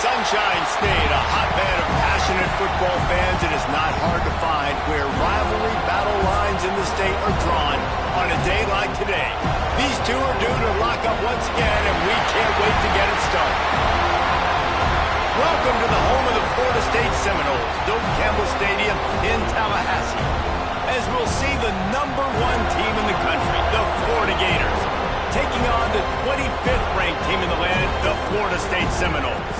Sunshine State, a hotbed of passionate football fans. It is not hard to find where rivalry battle lines in the state are drawn on a day like today. These two are due to lock up once again, and we can't wait to get it started. Welcome to the home of the Florida State Seminoles, Doak Campbell Stadium in Tallahassee, as we'll see the #1 team in the country, the Florida Gators, taking on the 25th ranked team in the land, the Florida State Seminoles.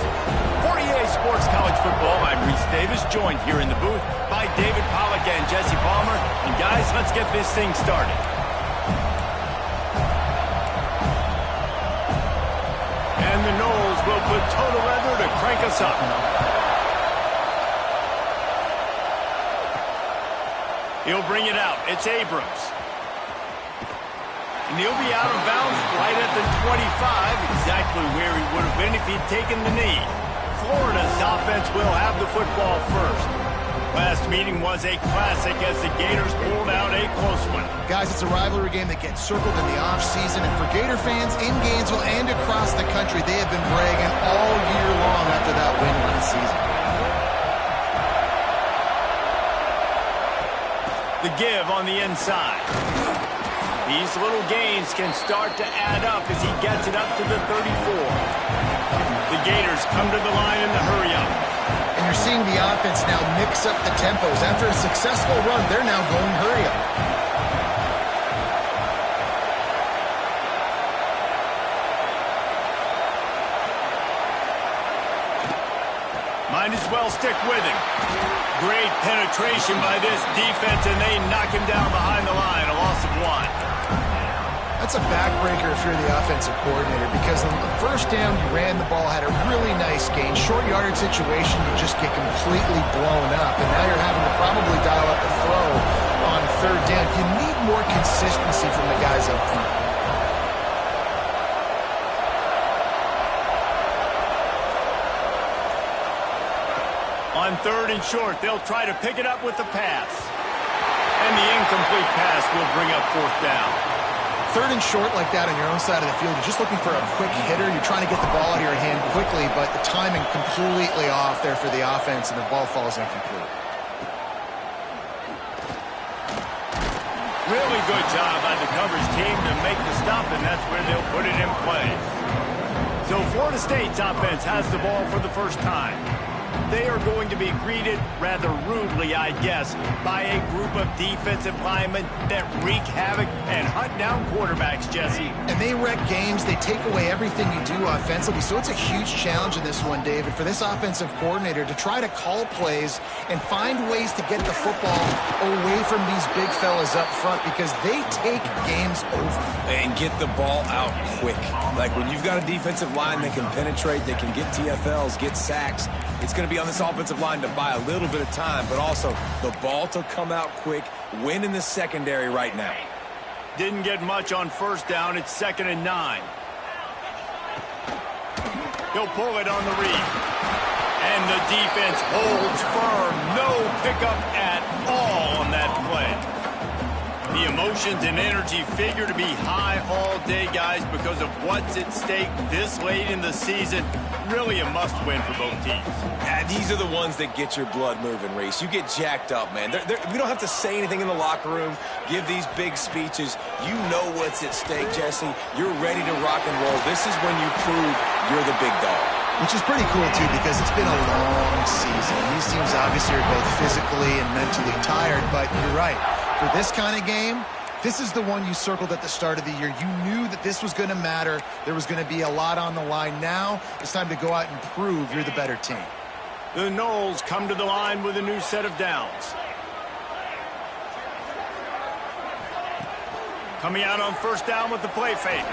For EA Sports College Football, I'm Reese Davis, joined here in the booth by David Pollack and Jesse Palmer. And guys, let's get this thing started. And the Noles will put total leather to crank us up. He'll bring it out. It's Abrams. And he'll be out of bounds right at the 25, exactly where he would have been if he'd taken the knee. Florida's offense will have the football first. Last meeting was a classic as the Gators pulled out a close one. Guys, it's a rivalry game that gets circled in the offseason, and for Gator fans in Gainesville and across the country, they have been bragging all year long after that win last season. The give on the inside. These little gains can start to add up as he gets it up to the 34. The Gators come to the line in the hurry-up. And you're seeing the offense now mix up the tempos. After a successful run, they're now going hurry-up. Might as well stick with him. Great penetration by this defense, and they knock him down behind the line, a loss of 1. That's a backbreaker if you're the offensive coordinator, because on the first down, you ran the ball, had a really nice gain. Short yardage situation, you just get completely blown up, and now you're having to probably dial up the throw on third down. You need more consistency from the guys up front. On third and short, they'll try to pick it up with the pass. And the incomplete pass will bring up fourth down. Third and short like that on your own side of the field, you're just looking for a quick hitter. You're trying to get the ball out of your hand quickly, but the timing completely off there for the offense, and the ball falls incomplete. Really good job by the coverage team to make the stop, and that's where they'll put it in play. So Florida State's offense has the ball for the first time. They are going to be greeted rather rudely, I guess, by a group of defensive linemen that wreak havoc and hunt down quarterbacks, Jesse. And they wreck games. They take away everything you do offensively. So it's a huge challenge in this one, David, for this offensive coordinator to try to call plays and find ways to get the football away from these big fellas up front, because they take games over. And get the ball out quick. Like when you've got a defensive line that can penetrate, they can get TFLs, get sacks, it's going to be on this offensive line to buy a little bit of time, but also the ball to come out quick, win in the secondary right now. Didn't get much on first down. It's 2nd and 9. He'll pull it on the read. And the defense holds firm. No pickup at all on that play. The emotions and energy figure to be high all day, guys, because of what's at stake this late in the season. Really a must-win for both teams. Yeah, these are the ones that get your blood moving, Reese. You get jacked up, man. We don't have to say anything in the locker room, give these big speeches. You know what's at stake, Jesse. You're ready to rock and roll. This is when you prove you're the big dog. Which is pretty cool, too, because it's been a long season. These teams obviously are both physically and mentally tired, but you're right. For this kind of game, this is the one you circled at the start of the year. You knew that this was going to matter. There was going to be a lot on the line. Now it's time to go out and prove you're the better team. The Noles come to the line with a new set of downs. Coming out on first down with the play fake.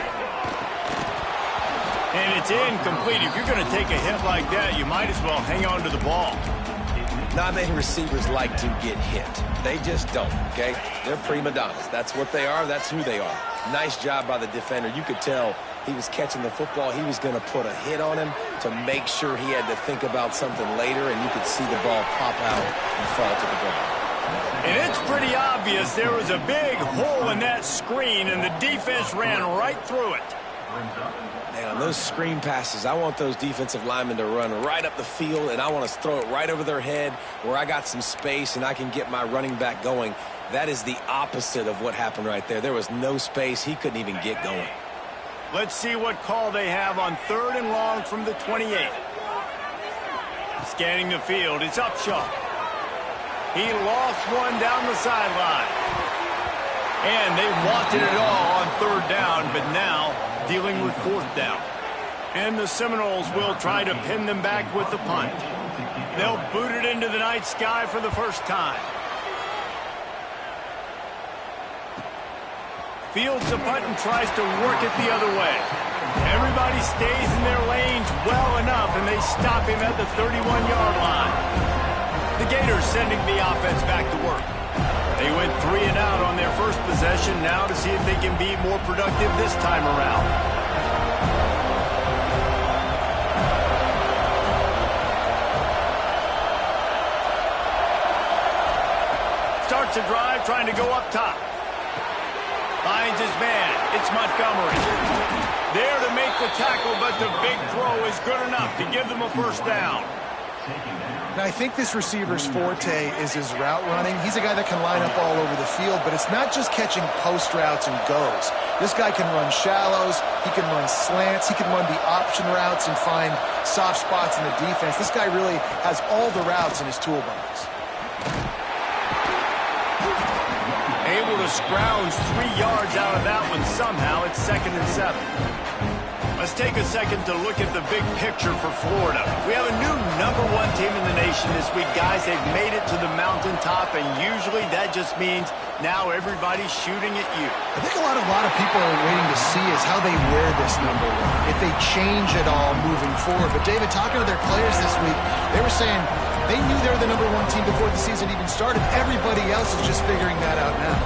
And it's incomplete. If you're going to take a hit like that, you might as well hang on to the ball. Not many receivers like to get hit. They just don't, okay? They're prima donnas. That's what they are. That's who they are. Nice job by the defender. You could tell he was catching the football. He was going to put a hit on him to make sure he had to think about something later, and you could see the ball pop out and fall to the ground. And it's pretty obvious there was a big hole in that screen, and the defense ran right through it. Man, on those screen passes, I want those defensive linemen to run right up the field, and I want to throw it right over their head where I got some space and I can get my running back going. That is the opposite of what happened right there. There was no space. He couldn't even get going. Let's see what call they have on 3rd and long from the 28. Scanning the field, it's Upshaw. He lost one down the sideline. And they wanted it all on 3rd down, but now dealing with 4th down. And the Seminoles will try to pin them back with the punt. They'll boot it into the night sky for the first time. Fields the punt and tries to work it the other way. Everybody stays in their lanes well enough, and they stop him at the 31-yard line. The Gators sending the offense back to work. They went 3 and out on their first possession, now to see if they can be more productive this time around. Starts a drive trying to go up top. Finds his man. It's Montgomery. There to make the tackle, but the big throw is good enough to give them a first down. Now, I think this receiver's forte is his route running. He's a guy that can line up all over the field, but it's not just catching post routes and goes. This guy can run shallows, he can run slants, he can run the option routes and find soft spots in the defense. This guy really has all the routes in his toolbox. Able to scrounge 3 yards out of that one somehow. It's 2nd and 7. Let's take a second to look at the big picture for Florida. We have a new #1 team in the nation this week, guys. They've made it to the mountaintop, and usually that just means now everybody's shooting at you. I think a lot of people are waiting to see is how they wear this #1, if they change it all moving forward. But, David, talking to their players this week, they were saying they knew they were the #1 team before the season even started. Everybody else is just figuring that out now.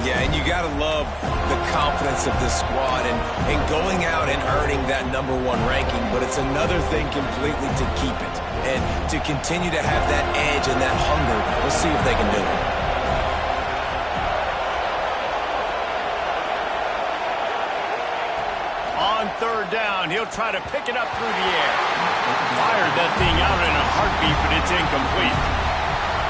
Yeah, and you got to love the confidence of this squad and going out and earning that #1 ranking, but it's another thing completely to keep it and to continue to have that edge and that hunger. We'll see if they can do it. On 3rd down, he'll try to pick it up through the air. Fired that thing out in a heartbeat, but it's incomplete.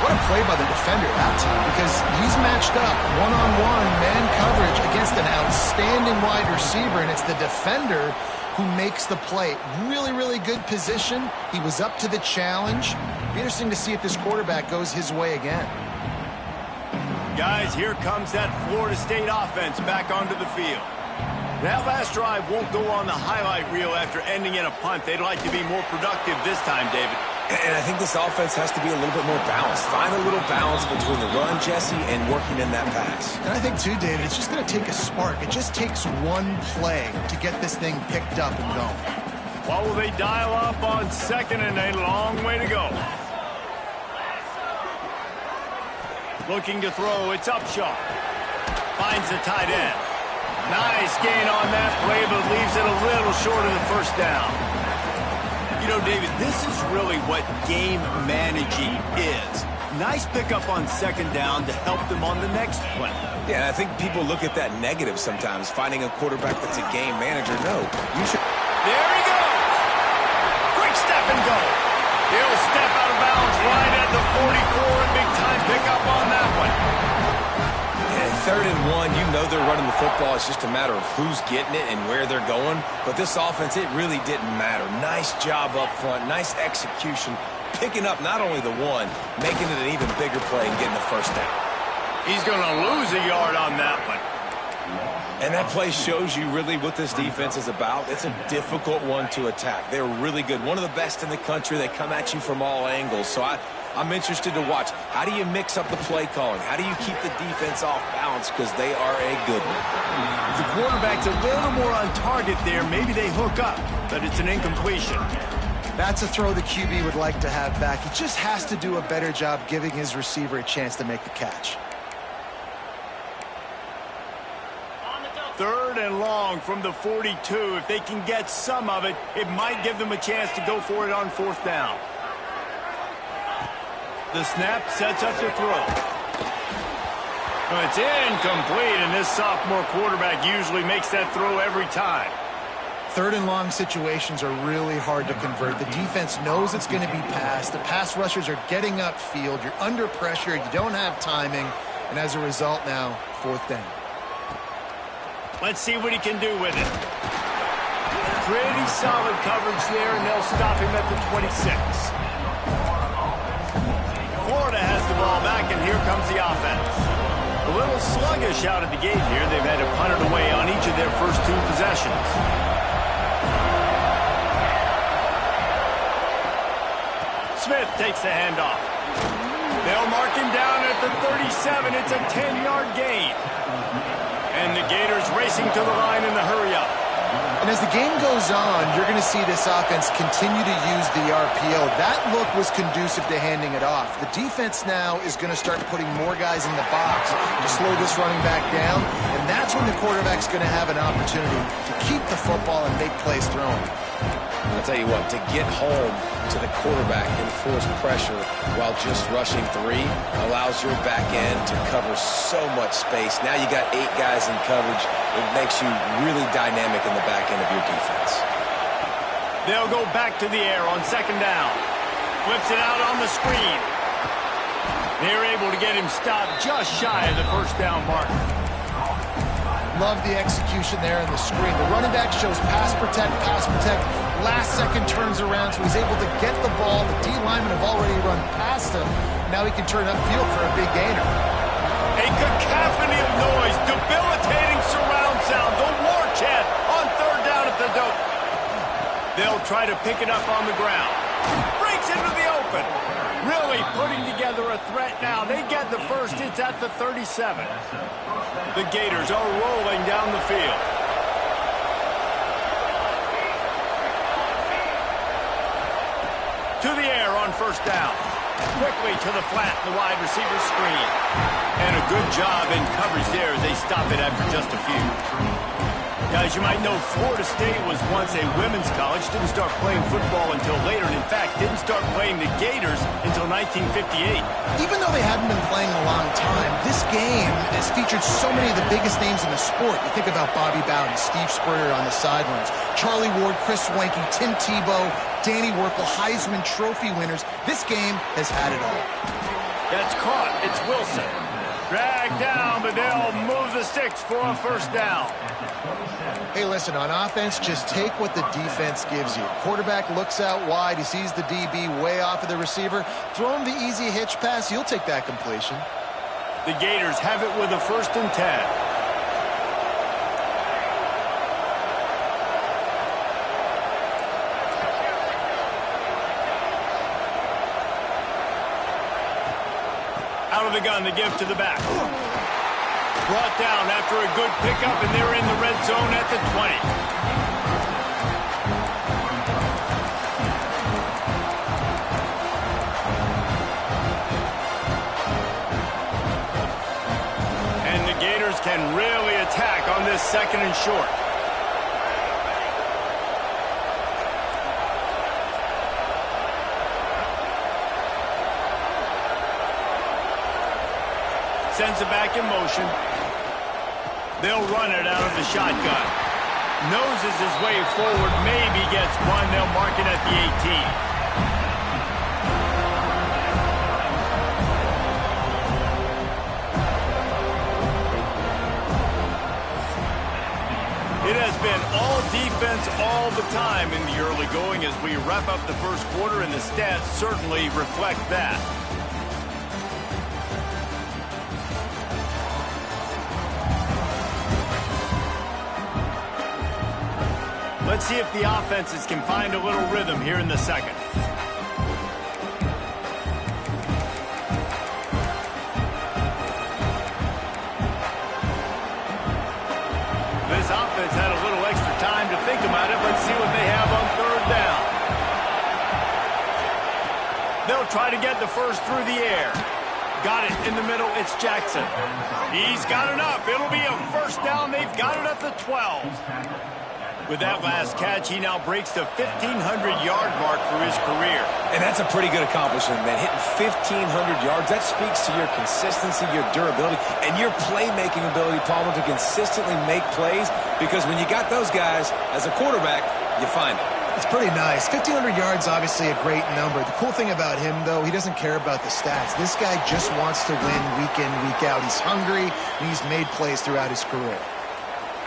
What a play by the defender that time, because he's matched up one-on-one man coverage against an outstanding wide receiver, and it's the defender who makes the play. Really, really good position. He was up to the challenge. Be interesting to see if this quarterback goes his way again. Guys, here comes that Florida State offense back onto the field. That last drive won't go on the highlight reel after ending in a punt. They'd like to be more productive this time, David. And I think this offense has to be a little bit more balanced. Find a little balance between the run, Jesse, and working in that pass. And I think, too, David, it's just going to take a spark. It just takes one play to get this thing picked up and going. What will they dial up on 2nd and a long way to go? Looking to throw, it's Upshaw. Finds the tight end. Nice gain on that play, but leaves it a little short of the first down. You know, David, this is really what game managing is. Nice pickup on 2nd down to help them on the next play. Yeah, I think people look at that negative sometimes, finding a quarterback that's a game manager. No, you should. There he goes. Quick step and go. He'll step out of bounds right at the 44, and big time pickup on that one. 3rd and 1, you know they're running the football. It's just a matter of who's getting it and where they're going. But this offense, it really didn't matter. Nice job up front, nice execution, picking up not only the one, making it an even bigger play and getting the first down. He's going to lose a yard on that one. And that play shows you really what this defense is about. It's a difficult one to attack. They're really good. One of the best in the country. They come at you from all angles. So I'm interested to watch. How do you mix up the play calling? How do you keep the defense off balance? Because they are a good one. The quarterback's a little more on target there. Maybe they hook up, but it's an incompletion. That's a throw the QB would like to have back. He just has to do a better job giving his receiver a chance to make the catch. 3rd and long from the 42. If they can get some of it, it might give them a chance to go for it on 4th down. The snap sets up the throw. It's incomplete, and this sophomore quarterback usually makes that throw every time. Third and long situations are really hard to convert. The defense knows it's going to be passed. The pass rushers are getting upfield. You're under pressure. You don't have timing. And as a result now, fourth down. Let's see what he can do with it. Pretty solid coverage there, and they'll stop him at the 26. Florida has the ball back, and here comes the offense. A little sluggish out of the gate here. They've had to punt it away on each of their first two possessions. Smith takes the handoff. They'll mark him down at the 37. It's a 10-yard gain. And the Gators racing to the line in the hurry-up. And as the game goes on, you're going to see this offense continue to use the RPO. That look was conducive to handing it off. The defense now is going to start putting more guys in the box to slow this running back down. And that's when the quarterback's going to have an opportunity to keep the football and make plays throwing. I'll tell you what, to get home to the quarterback and force pressure while just rushing three allows your back end to cover so much space. Now you got 8 guys in coverage. It makes you really dynamic in the back end of your defense. They'll go back to the air on second down. Flips it out on the screen. They're able to get him stopped just shy of the first down mark. Love the execution there in the screen. The running back shows pass protect, pass protect. Last second turns around, so he's able to get the ball. The D linemen have already run past him. Now he can turn upfield for a big gainer. A cacophony of noise, debilitating surround sound. The war chant on third down at the dope. They'll try to pick it up on the ground. Breaks into the open. Really putting together a threat now. They get the first. It's at the 37. The Gators are rolling down the field. To the air on first down. Quickly to the flat, the wide receiver screen. And a good job in coverage there as they stop it after just a few. Guys, you might know Florida State was once a women's college. Didn't start playing football until later. And in fact, didn't start playing the Gators until 1958. Even though they hadn't been playing a long time, this game has featured so many of the biggest names in the sport. You think about Bobby Bowden, Steve Spurrier on the sidelines, Charlie Ward, Chris Wenke, Tim Tebow, Danny Werkle, Heisman Trophy winners. This game has had it all. That's caught. It's Wilson. Dragged down, but they'll move the sticks for a first down. Hey, listen, on offense, just take what the defense gives you. Quarterback looks out wide. He sees the DB way off of the receiver. Throw him the easy hitch pass. You'll take that completion. The Gators have it with a 1st and 10. Out of the gun, the give to the back. Brought down after a good pickup, and they're in the red zone at the 20. And the Gators can really attack on this 2nd and short. Sends it back in motion. They'll run it out of the shotgun. Noses his way forward, maybe gets one. They'll mark it at the 18. It has been all defense all the time in the early going as we wrap up the first quarter, and the stats certainly reflect that. Let's see if the offenses can find a little rhythm here in the second. This offense had a little extra time to think about it. Let's see what they have on third down. They'll try to get the first through the air. Got it in the middle. It's Jackson. He's got enough. It'll be a first down. They've got it at the 12. With that last catch, he now breaks the 1,500-yard mark for his career. And that's a pretty good accomplishment, man. Hitting 1,500 yards, that speaks to your consistency, your durability, and your playmaking ability, Palmer, to consistently make plays. Because when you got those guys, as a quarterback, you find it. It's pretty nice. 1,500 yards, obviously a great number. The cool thing about him, though, he doesn't care about the stats. This guy just wants to win week in, week out. He's hungry, and he's made plays throughout his career.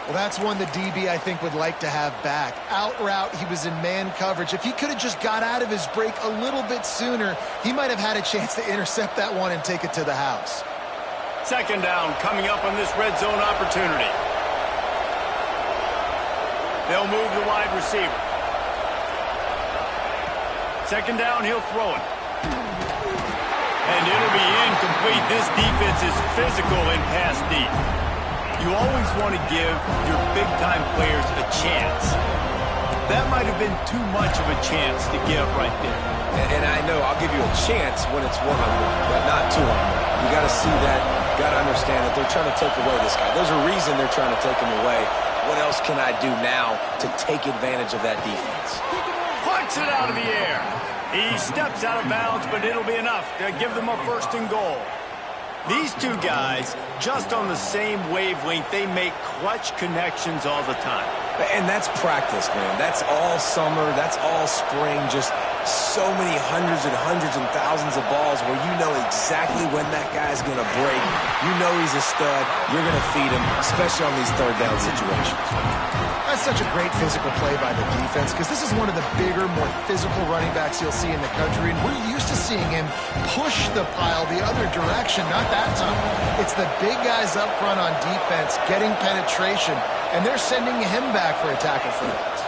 Well, that's one the DB, I think, would like to have back. Out route, he was in man coverage. If he could have just got out of his break a little bit sooner, he might have had a chance to intercept that one and take it to the house. Second down coming up on this red zone opportunity. They'll move the wide receiver. Second down, he'll throw it. And it'll be incomplete. This defense is physical in pass deep. You always want to give your big-time players a chance. That might have been too much of a chance to give right there. And I know I'll give you a chance when it's one-on-one, but not two-on-one. You got to see that, got to understand that they're trying to take away this guy. There's a reason they're trying to take him away. What else can I do now to take advantage of that defense? Punts it out of the air. He steps out of bounds, but it'll be enough to give them a first and goal. These two guys, just on the same wavelength, they make clutch connections all the time. And that's practice, man. That's all summer. That's all spring. Just so many hundreds and thousands of balls where you know exactly when that guy's going to break. You know he's a stud. You're going to feed him, especially on these third down situations. That's such a great physical play by the defense because this is one of the bigger, more physical running backs you'll see in the country, and we're used to seeing him push the pile the other direction. Not that time. It's the big guys up front on defense getting penetration, and they're sending him back for a tackle for that.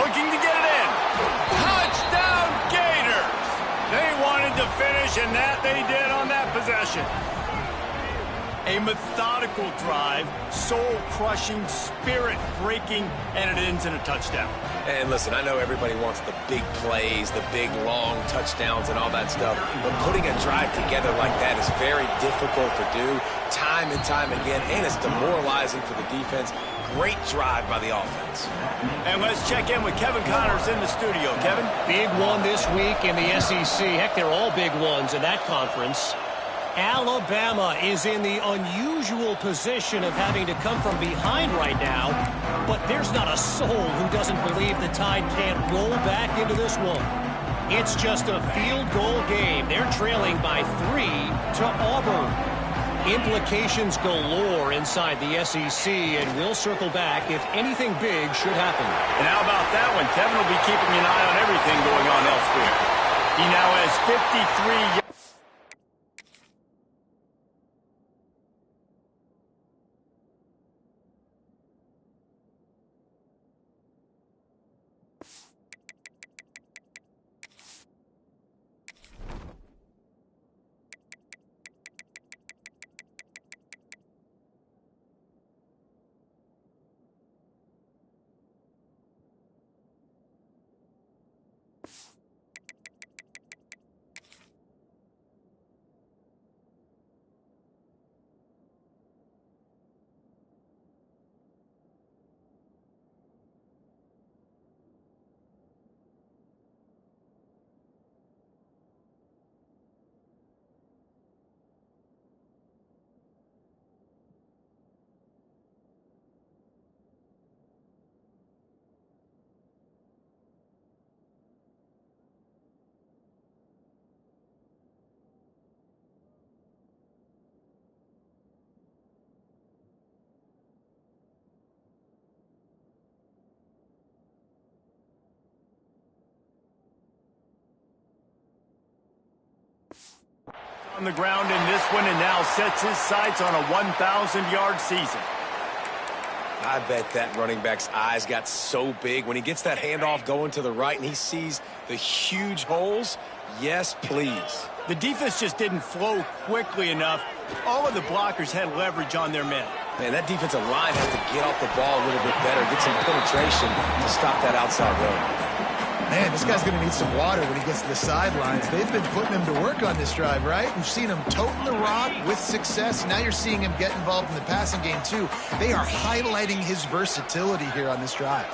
Looking to get it in. Touchdown, Gators! They wanted to finish, and that they did on that possession. A methodical drive, soul-crushing, spirit-breaking, and it ends in a touchdown. And listen, I know everybody wants the big plays, the big, long touchdowns and all that stuff, but putting a drive together like that is very difficult to do time and time again, and it's demoralizing for the defense. Great drive by the offense. And let's check in with Kevin Connors in the studio. Kevin? Big one this week in the SEC. Heck, they're all big ones in that conference. Alabama is in the unusual position of having to come from behind right now, but there's not a soul who doesn't believe the Tide can't roll back into this one. It's just a field goal game. They're trailing by 3 to Auburn. Implications galore inside the SEC, and we'll circle back if anything big should happen. And how about that one? Kevin will be keeping an eye on everything going on elsewhere. He now has 53 yards. On the ground in this one, and now sets his sights on a 1,000-yard season. I bet that running back's eyes got so big when he gets that handoff going to the right and he sees the huge holes. Yes, please. The defense just didn't flow quickly enough. All of the blockers had leverage on their men. Man, that defensive line has to get off the ball a little bit better, get some penetration to stop that outside run. Man, this guy's going to need some water when he gets to the sidelines. They've been putting him to work on this drive, right? We've seen him toting the rock with success. Now you're seeing him get involved in the passing game, too. They are highlighting his versatility here on this drive.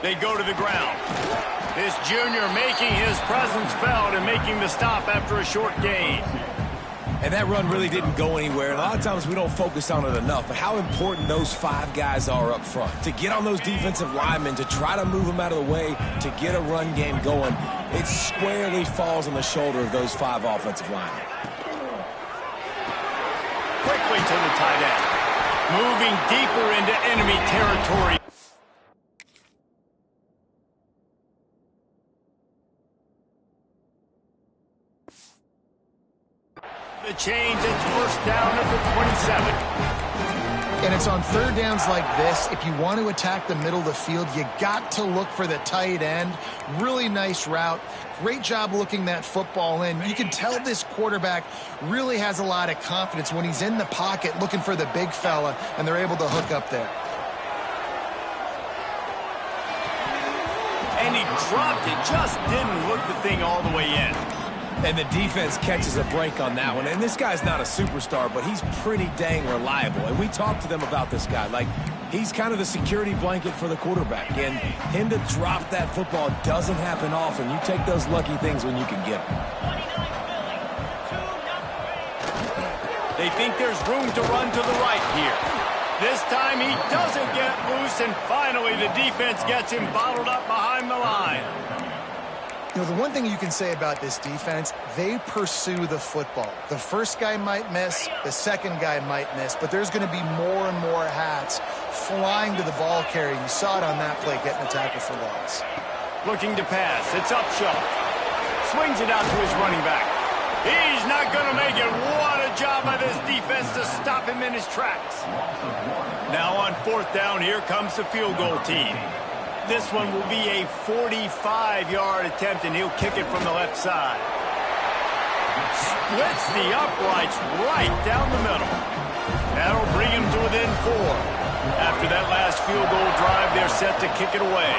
They go to the ground. This junior making his presence felt and making the stop after a short gain. And that run really didn't go anywhere. And a lot of times we don't focus on it enough, but how important those 5 guys are up front. To get on those defensive linemen, to try to move them out of the way, to get a run game going, it squarely falls on the shoulder of those 5 offensive linemen. Quickly to the tight end. Moving deeper into enemy territory. The change, it's first down at the 27. And it's on third downs like this. If you want to attack the middle of the field, you got to look for the tight end. Really nice route. Great job looking that football in. You can tell this quarterback really has a lot of confidence when he's in the pocket looking for the big fella, and they're able to hook up there. And he dropped it, just didn't look the thing all the way in. And the defense catches a break on that one. And this guy's not a superstar, but he's pretty dang reliable. And we talked to them about this guy. Like, he's kind of the security blanket for the quarterback. And him to drop that football doesn't happen often. You take those lucky things when you can get them. They think there's room to run to the right here. This time he doesn't get loose, and finally the defense gets him bottled up behind the line. You know, the one thing you can say about this defense, they pursue the football. The first guy might miss, the second guy might miss, but there's going to be more and more hats flying to the ball carrier. You saw it on that play, getting a tackle for loss. Looking to pass. It's Upshaw. Swings it out to his running back. He's not going to make it. What a job by this defense to stop him in his tracks. Now on fourth down, here comes the field goal team. This one will be a 45-yard attempt, and he'll kick it from the left side. Splits the uprights right down the middle. That'll bring him to within 4. After that last field goal drive, they're set to kick it away.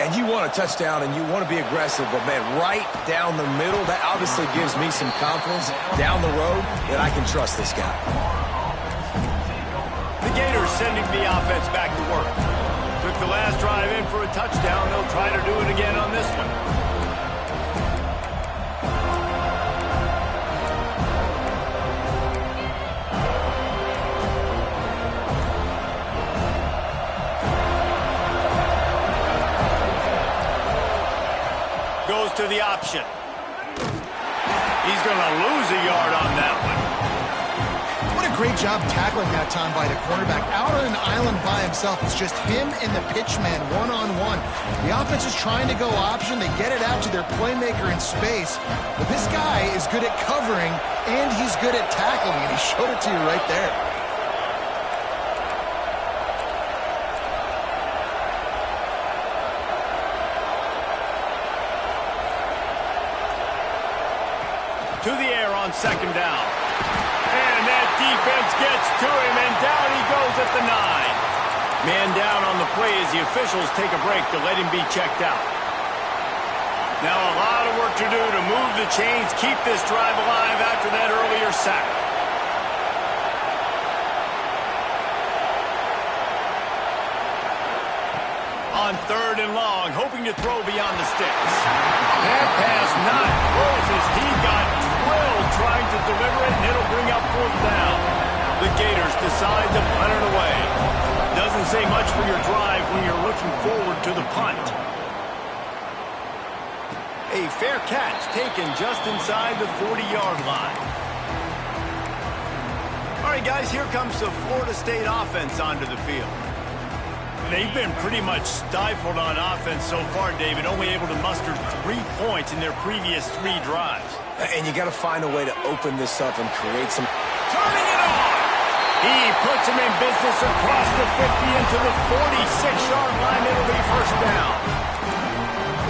And you want a touchdown, and you want to be aggressive, but, man, right down the middle, that obviously gives me some confidence down the road that I can trust this guy. The Gators sending the offense back to work. Took the last drive in for a touchdown. They'll try to do it again on this one. Goes to the option. He's going to lose a yard on that one. What a great job tackling that time by the cornerback. Out on an island by himself. It's just him and the pitch man one-on-one. The offense is trying to go option. They get it out to their playmaker in space. But this guy is good at covering, and he's good at tackling, and he showed it to you right there. To the air on second down. And that defense gets to him, and down he goes at the 9. Man down on the play as the officials take a break to let him be checked out. Now a lot of work to do to move the chains, keep this drive alive after that earlier sack. On third and long, hoping to throw beyond the sticks. That pass not close as he got drilled trying to deliver it, and it'll bring up fourth down. The Gators decide to punt it away. Doesn't say much for your drive when you're looking forward to the punt. A fair catch taken just inside the 40-yard line. All right, guys, here comes the Florida State offense onto the field. They've been pretty much stifled on offense so far, David, only able to muster 3 points in their previous 3 drives. And you got to find a way to open this up and create some... Turning it on! He puts him in business across the 50 into the 46-yard line. It'll be first down.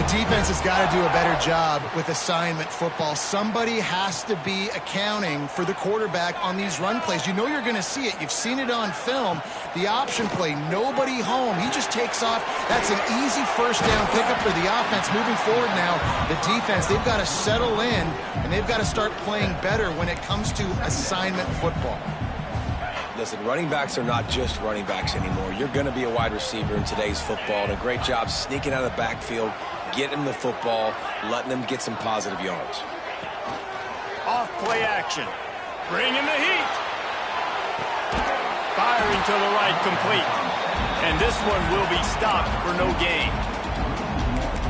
The defense has got to do a better job with assignment football. Somebody has to be accounting for the quarterback on these run plays. You know you're going to see it. You've seen it on film. The option play, nobody home. He just takes off. That's an easy first down pickup for the offense. Moving forward now, the defense, they've got to settle in, and they've got to start playing better when it comes to assignment football. Listen, running backs are not just running backs anymore. You're going to be a wide receiver in today's football, and a great job sneaking out of the backfield, getting them the football, letting them get some positive yards. Off play action. Bringing the heat. Firing to the right, complete. And this one will be stopped for no gain.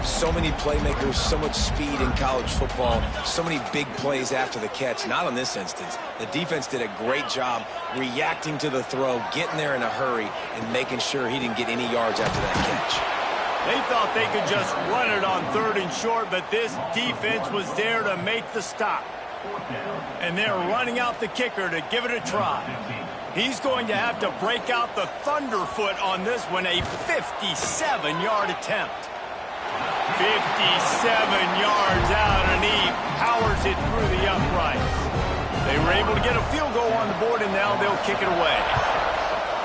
So many playmakers, so much speed in college football, so many big plays after the catch. Not in this instance. The defense did a great job reacting to the throw, getting there in a hurry, and making sure he didn't get any yards after that catch. They thought they could just run it on 3rd and short, but this defense was there to make the stop. And they're running out the kicker to give it a try. He's going to have to break out the thunderfoot on this one, a 57-yard attempt. 57 yards out, and he powers it through the uprights. They were able to get a field goal on the board, and now they'll kick it away.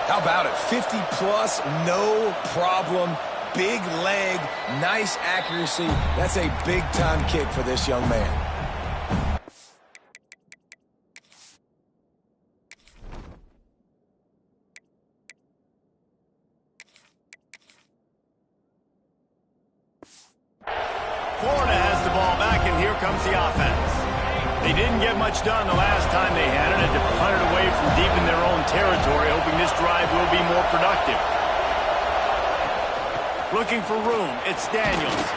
How about it? 50-plus, no problem. Big leg, nice accuracy. That's a big-time kick for this young man. Florida has the ball back, and here comes the offense. They didn't get much done the last time they had it, and to punt it away from deep in their own territory, hoping this drive will be more productive. Looking for room, it's Daniels.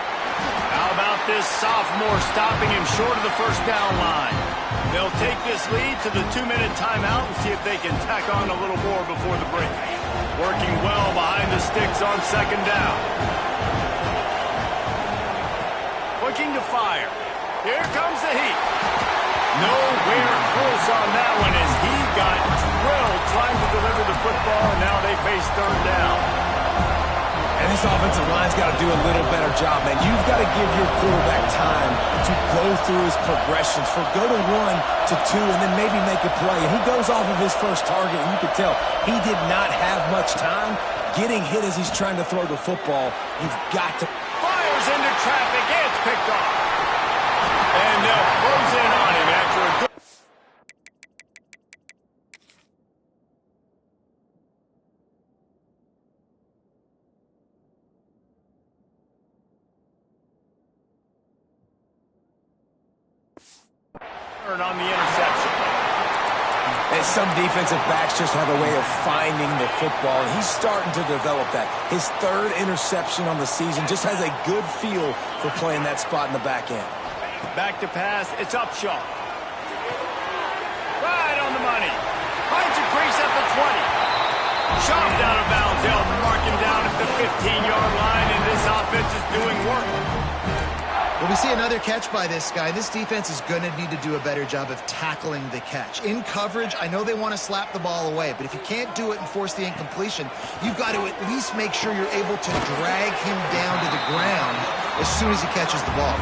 How about this sophomore stopping him short of the first down line? They'll take this lead to the 2-minute timeout and see if they can tack on a little more before the break. Working well behind the sticks on 2nd down. Looking to fire. Here comes the heat. Nowhere close on that one as he got drilled trying to deliver the football, and now they face 3rd down. And this offensive line's got to do a little better job, man. You've got to give your quarterback time to go through his progressions. Go to 1 to 2 and then maybe make a play. And he goes off of his first target, and you can tell he did not have much time. Getting hit as he's trying to throw the football, you've got to... Fires into traffic, and it's picked off. And they'll close in on him after a good... on the interception. And some defensive backs just have a way of finding the football, and he's starting to develop that. His 3rd interception on the season, just has a good feel for playing that spot in the back end. Back to pass, it's Upshaw. Right on the money. Finds a crease at the 20. Shoved out of bounds. They'll mark him down at the 15-yard line, and this offense is doing work. Well, we see another catch by this guy. This defense is going to need to do a better job of tackling the catch. In coverage, I know they want to slap the ball away, but if you can't do it and force the incompletion, you've got to at least make sure you're able to drag him down to the ground as soon as he catches the ball.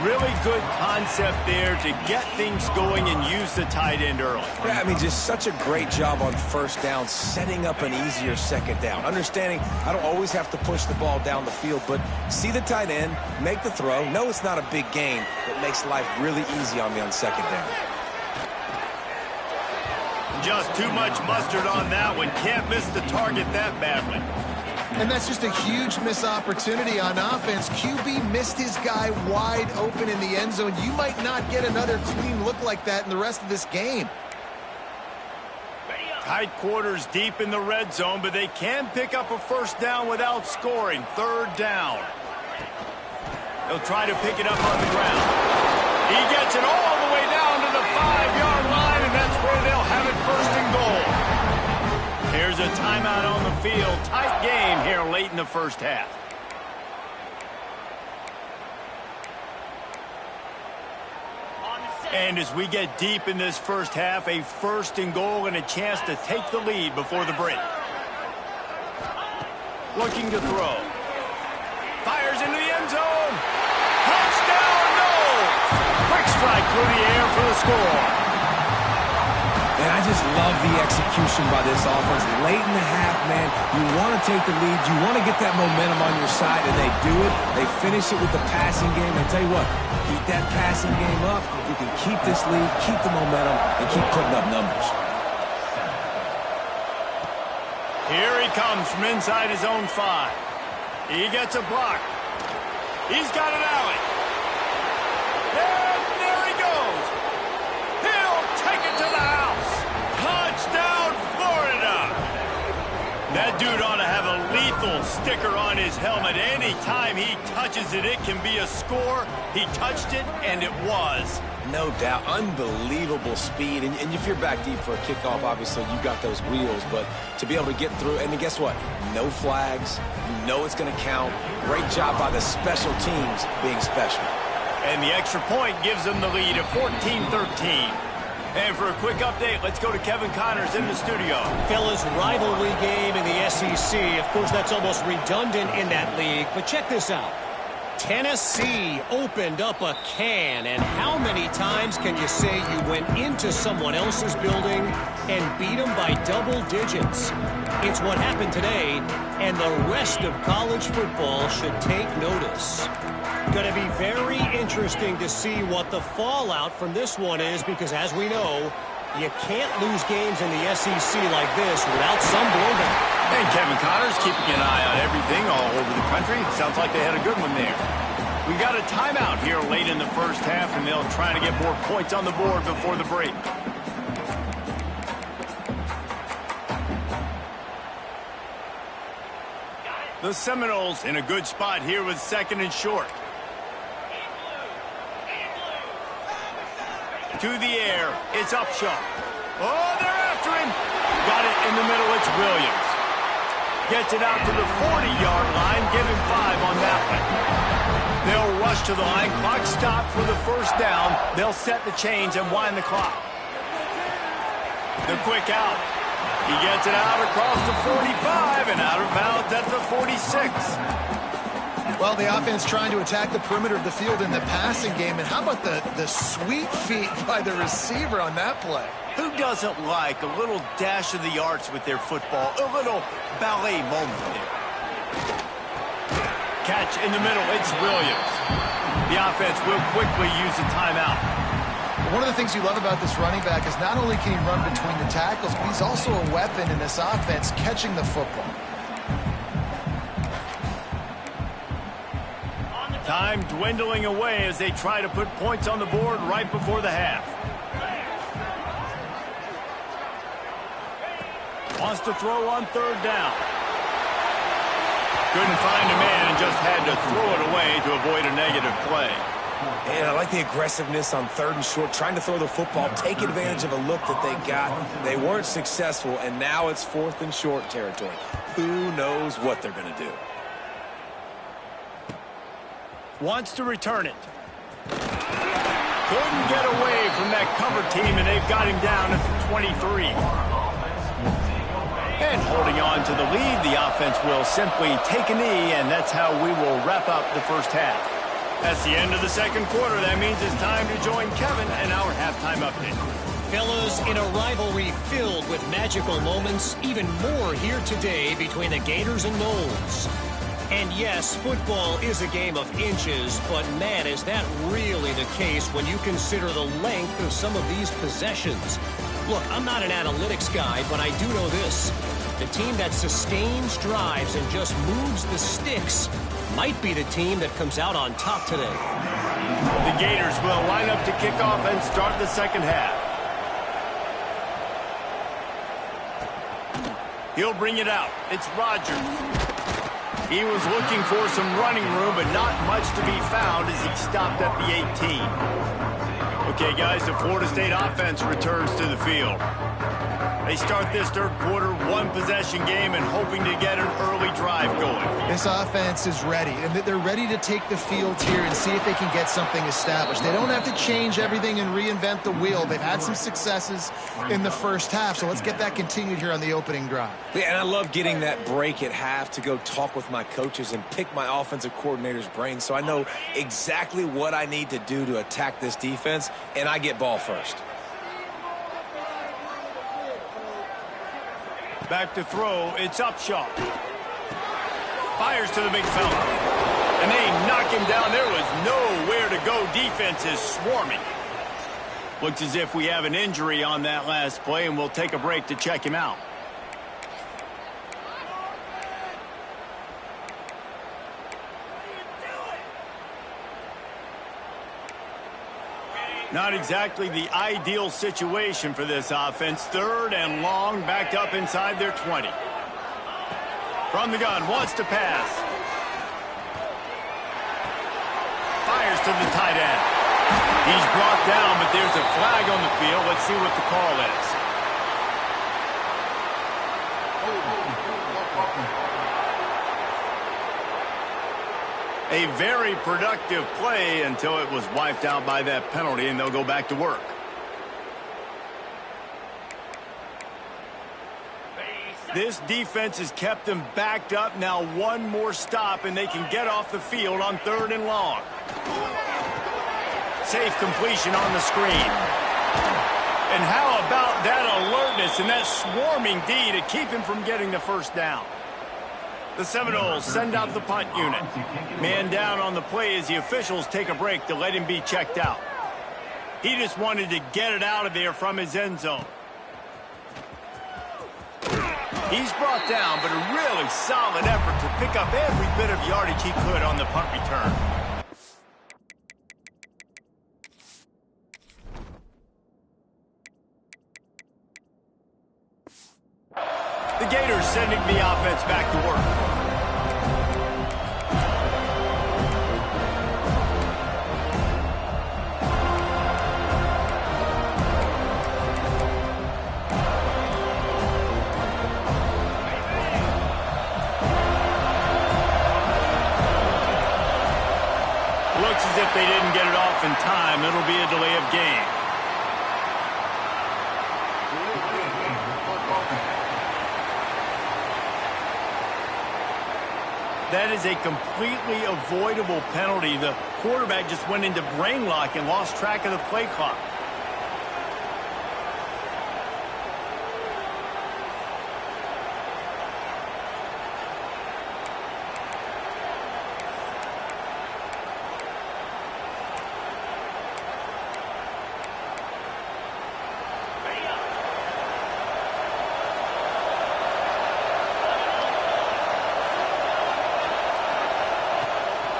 Really good concept there to get things going and use the tight end early. Yeah, I mean, just such a great job on 1st down, setting up an easier 2nd down. Understanding I don't always have to push the ball down the field, but see the tight end, make the throw. No, it's not a big gain, but makes life really easy on me on 2nd down. Just too much mustard on that one. Can't miss the target that badly. And that's just a huge missed opportunity on offense. QB missed his guy wide open in the end zone. You might not get another clean look like that in the rest of this game. Tight quarters deep in the red zone, but they can pick up a 1st down without scoring. 3rd down. They'll try to pick it up on the ground. He gets it all the way down to the 5-yard line, and that's where they'll have it 1st and goal. Here's a timeout on the field. Tight game here late in the 1st half. And as we get deep in this 1st half, a 1st and goal and a chance to take the lead before the break. Looking to throw. Fires into the end zone. strike through the air for the score. And I just love the execution by this offense. Late in the half, man, you want to take the lead. You want to get that momentum on your side, and they do it. They finish it with the passing game. I tell you what, keep that passing game up. You can keep this lead, keep the momentum, and keep putting up numbers. Here he comes from inside his own 5. He gets a block. He's got an alley. And there he goes. He'll take it to the house. Touchdown, Florida. That dude ought to have a lethal sticker on his helmet. Anytime he touches it, it can be a score. He touched it, and it was. No doubt. Unbelievable speed. And if you're back deep for a kickoff, obviously you got those wheels. But to be able to get through, and guess what? No flags. You know it's going to count. Great job by the special teams being special. And the extra point gives them the lead at 14-13. And for a quick update, let's go to Kevin Connors in the studio. Fellas, rivalry game in the SEC. Of course, that's almost redundant in that league. But check this out. Tennessee opened up a can, and how many times can you say you went into someone else's building and beat them by double digits? It's what happened today, and the rest of college football should take notice. Going to be very interesting to see what the fallout from this one is, because as we know, you can't lose games in the SEC like this without some blowback. And Kevin Connors keeping an eye on everything all over the country. Sounds like they had a good one there. We got a timeout here late in the first half, and they'll try to get more points on the board before the break. The Seminoles in a good spot here with 2nd and short. To the air, it's Upshaw. Oh, they're after him. Got it in the middle, it's Williams. Gets it out to the 40-yard line, give him 5 on that one. They'll rush to the line, clock stopped for the first down. They'll set the chains and wind the clock. The quick out. He gets it out across the 45 and out of bounds at the 46. Well, the offense trying to attack the perimeter of the field in the passing game. And how about the sweet feet by the receiver on that play? Who doesn't like a little dash of the arts with their football? A little ballet moment there. Catch in the middle, it's Williams. The offense will quickly use a timeout. One of the things you love about this running back is not only can he run between the tackles, but he's also a weapon in this offense catching the football. Time dwindling away as they try to put points on the board right before the half. Wants to throw on 3rd down. Couldn't find a man and just had to throw it away to avoid a negative play. And I like the aggressiveness on 3rd and short, trying to throw the football, take advantage of a look that they got. They weren't successful, and now it's 4th and short territory. Who knows what they're going to do? Wants to return it. Couldn't get away from that cover team, and they've got him down at the 23. And holding on to the lead, the offense will simply take a knee, and that's how we will wrap up the first half. That's the end of the second quarter. That means it's time to join Kevin and our halftime update. Fellas, in a rivalry filled with magical moments, even more here today between the Gators and Noles. And yes, football is a game of inches, but man, is that really the case when you consider the length of some of these possessions. Look, I'm not an analytics guy, but I do know this. The team that sustains drives and just moves the sticks might be the team that comes out on top today. The Gators will line up to kick off and start the second half. He'll bring it out. It's Rodgers. He was looking for some running room, but not much to be found as he stopped at the 18. Okay, guys, the Florida State offense returns to the field. They start this third quarter, one-possession game, and hoping to get an early drive going. This offense is ready, and they're ready to take the field here and see if they can get something established. They don't have to change everything and reinvent the wheel. They've had some successes in the first half, so let's get that continued here on the opening drive. Yeah, and I love getting that break at half to go talk with my coaches and pick my offensive coordinator's brain so I know exactly what I need to do to attack this defense, and I get ball first. Back to throw, it's Upshaw. Fires to the big fella. And they knock him down. There was nowhere to go. Defense is swarming. Looks as if we have an injury on that last play, and we'll take a break to check him out. Not exactly the ideal situation for this offense. Third and long, backed up inside their 20. From the gun, wants to pass. Fires to the tight end. He's brought down, but there's a flag on the field. Let's see what the call is. A very productive play until it was wiped out by that penalty, and they'll go back to work. This defense has kept them backed up. Now one more stop, and they can get off the field on third and long. Safe completion on the screen. And how about that alertness and that swarming D to keep him from getting the first down? The Seminoles send out the punt unit. Man down on the play as the officials take a break to let him be checked out. He just wanted to get it out of there from his end zone. He's brought down, but a really solid effort to pick up every bit of yardage he could on the punt return. The Gators sending the offense back to work. Looks as if they didn't get it off in time. It'll be a delay of game. That is a completely avoidable penalty. The quarterback just went into brain lock and lost track of the play clock.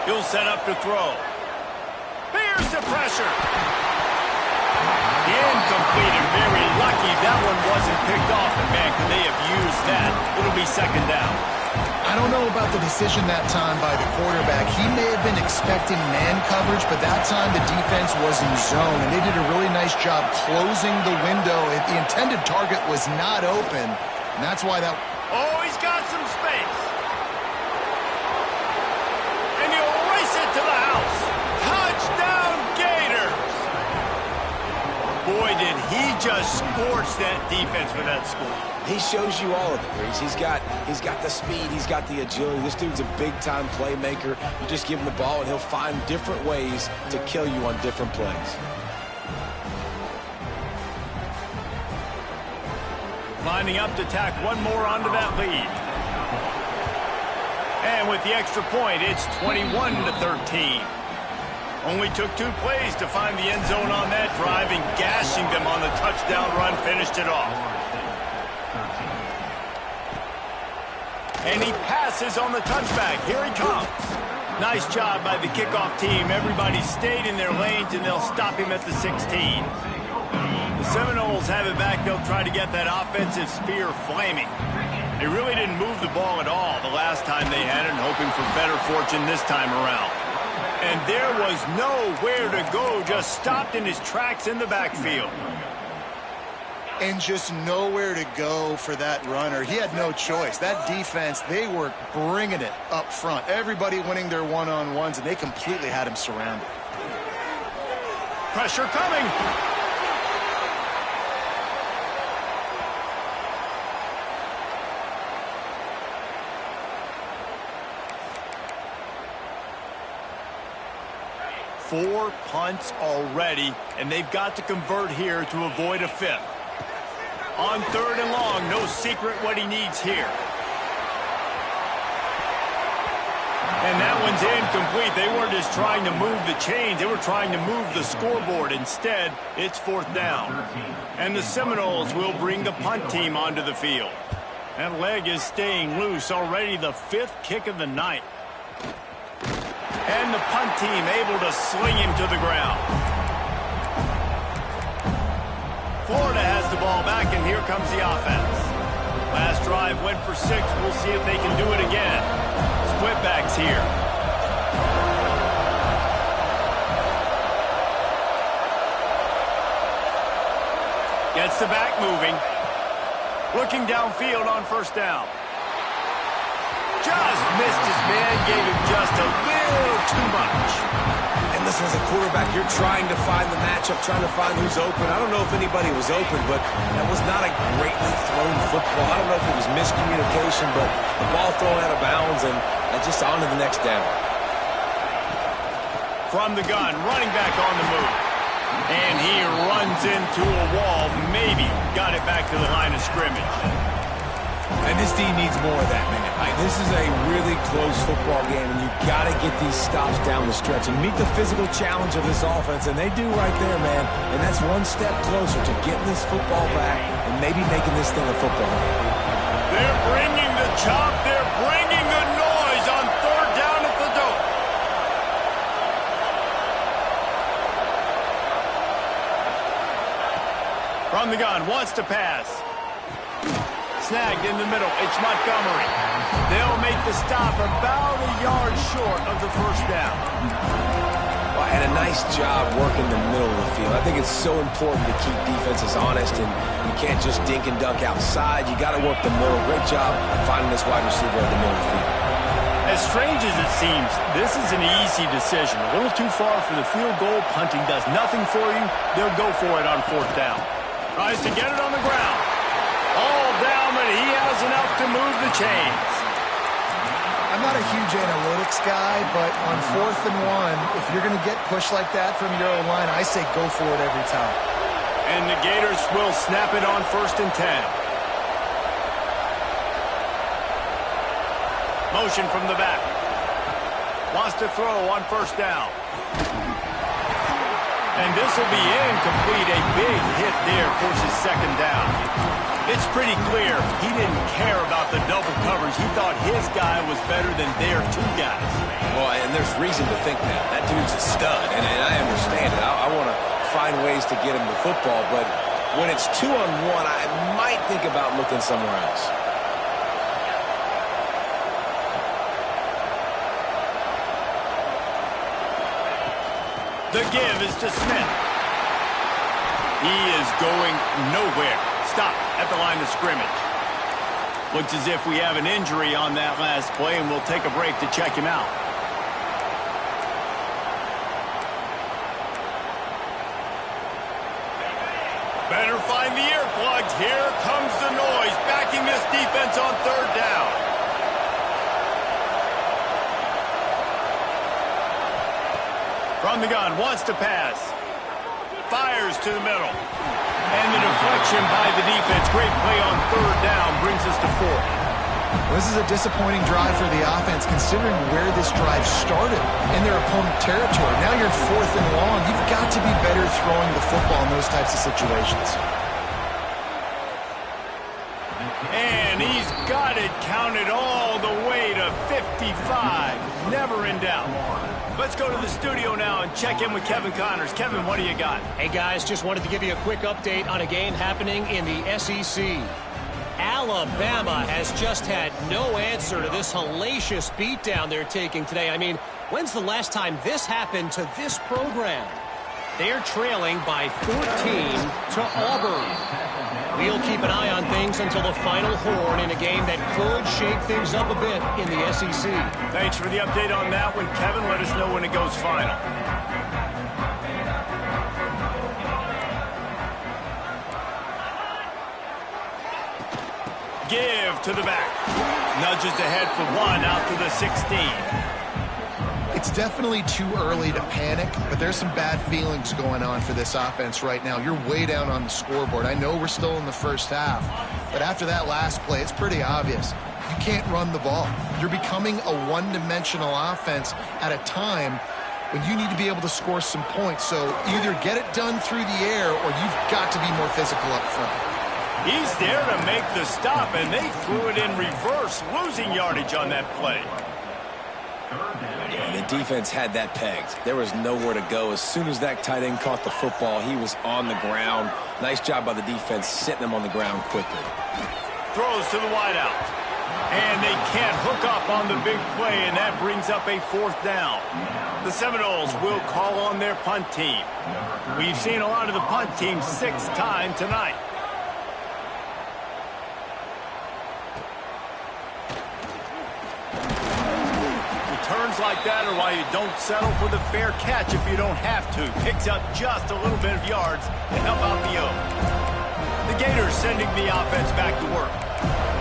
He'll set up to throw. Here's the pressure. Incomplete and very lucky that one wasn't picked off. And man, can they have used that? It'll be second down. I don't know about the decision that time by the quarterback. He may have been expecting man coverage, but that time the defense was in zone, and they did a really nice job closing the window. The intended target was not open, and that's why that... Oh, he's got some space. And he'll race it to the house. Touchdown, Gators. Boy, did he just scorch that defense for that score. He shows you all of it, Reese. He's got the speed, he's got the agility. This dude's a big-time playmaker. You just give him the ball, and he'll find different ways to kill you on different plays. Lining up to tack one more onto that lead. And with the extra point, it's 21-13. Only took 2 plays to find the end zone on that drive, and gashing them on the touchdown run finished it off. And he passes on the touchback. Here he comes. Nice job by the kickoff team. Everybody stayed in their lanes, and they'll stop him at the 16. The Seminoles have it back. They'll try to get that offensive spear flaming. They really didn't move the ball at all the last time they had it, and hoping for better fortune this time around. And there was nowhere to go, just stopped in his tracks in the backfield. and just nowhere to go for that runner. He had no choice. That defense, they were bringing it up front. Everybody winning their one-on-ones, and they completely had him surrounded. Pressure coming. Four punts already, and they've got to convert here to avoid a fifth. On 3rd and long, no secret what he needs here. And that one's incomplete. They weren't just trying to move the chains. They were trying to move the scoreboard. Instead, it's 4th down. And the Seminoles will bring the punt team onto the field. That leg is staying loose. Already the 5th kick of the night. And the punt team able to sling him to the ground. Florida has the ball back, and here comes the offense. Last drive went for 6. We'll see if they can do it again. Split backs here. Gets the back moving. Looking downfield on 1st down. Just missed his man, gave him just a little too much. And listen, as a quarterback, you're trying to find the matchup, trying to find who's open. I don't know if anybody was open, but that was not a greatly thrown football. I don't know if it was miscommunication, but the ball thrown out of bounds and just on to the next down. From the gun, running back on the move. And he runs into a wall, maybe got it back to the line of scrimmage. And this team needs more of that, man. This is a really close football game, and you've got to get these stops down the stretch and meet the physical challenge of this offense, and they do right there, man. And that's one step closer to getting this football back and maybe making this thing a football game. They're bringing the chop. They're bringing the noise on 3rd down at the dope. From the gun, wants to pass. Snagged in the middle. It's Montgomery. They'll make the stop about a yard short of the 1st down. Well, and a nice job working the middle of the field. I think it's so important to keep defenses honest, and you can't just dink and dunk outside. You got to work the middle. Great job finding this wide receiver in the middle of the field. As strange as it seems, this is an easy decision. A little too far for the field goal. Punting does nothing for you. They'll go for it on 4th down. Tries to get it on the ground. All down, but he has enough to move the chains. I'm not a huge analytics guy, but on 4th and 1, if you're going to get pushed like that from your own line, I say go for it every time. And the Gators will snap it on 1st and 10. Motion from the back. Wants to throw on 1st down. And this will be incomplete. A big hit there forces 2nd down. It's pretty clear he didn't care about the double coverage. He thought his guy was better than their 2 guys. Well, and there's reason to think that. That dude's a stud, and I understand it. I want to find ways to get him the football, but when it's 2-on-1, I might think about looking somewhere else. The give is to Smith. He is going nowhere. Stop at the line of scrimmage. Looks as if we have an injury on that last play, and we'll take a break to check him out. Better find the earplugs. Here comes the noise, backing this defense on 3rd down. From the gun, wants to pass. Fires to the middle. And the deflection by the defense. Great play on 3rd down brings us to 4th. This is a disappointing drive for the offense, considering where this drive started in their opponent territory. Now you're 4th and long. You've got to be better throwing the football in those types of situations. And he's got it counted all the way to 55. Never in doubt. Let's go to the studio now and check in with Kevin Connors. Kevin, what do you got? Hey, guys, just wanted to give you a quick update on a game happening in the SEC. Alabama has just had no answer to this hellacious beatdown they're taking today. I mean, when's the last time this happened to this program? They're trailing by 14 to Auburn. We'll keep an eye on things until the final horn in a game that could shake things up a bit in the SEC. Thanks for the update on that one, Kevin. Let us know when it goes final. Give to the back. Nudges ahead for one out to the 16. It's definitely too early to panic, but there's some bad feelings going on for this offense right now. You're way down on the scoreboard. I know we're still in the first half, but after that last play, it's pretty obvious. You can't run the ball. You're becoming a one-dimensional offense at a time when you need to be able to score some points. So either get it done through the air or you've got to be more physical up front. He's there to make the stop, and they threw it in reverse, losing yardage on that play. Yeah, the defense had that pegged. There was nowhere to go. As soon as that tight end caught the football, he was on the ground. Nice job by the defense sitting him on the ground quickly. Throws to the wideout. And they can't hook up on the big play, and that brings up a fourth down. The Seminoles will call on their punt team. We've seen a lot of the punt team 6 times tonight. Returns like that are why you don't settle for the fair catch if you don't have to. Picks up just a little bit of yards to help out the O. The Gators sending the offense back to work.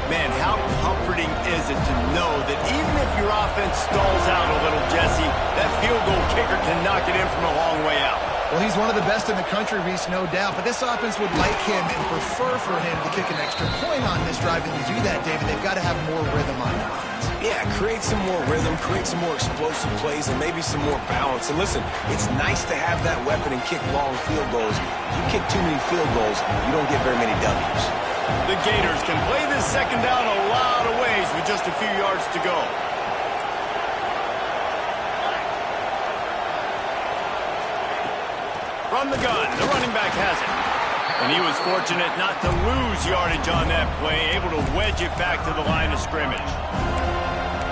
Man, how comforting is it to know that even if your offense stalls out a little, Jesse, that field goal kicker can knock it in from a long way out. Well, he's one of the best in the country, Reese, no doubt. But this offense would like him and prefer for him to kick an extra point on this drive. And to do that, David, they've got to have more rhythm on offense. Yeah, create some more rhythm, create some more explosive plays, and maybe some more balance. And listen, it's nice to have that weapon and kick long field goals. You kick too many field goals, you don't get very many W's. The Gators can play this second down a lot of ways with just a few yards to go. From the gun, the running back has it. And he was fortunate not to lose yardage on that play, able to wedge it back to the line of scrimmage.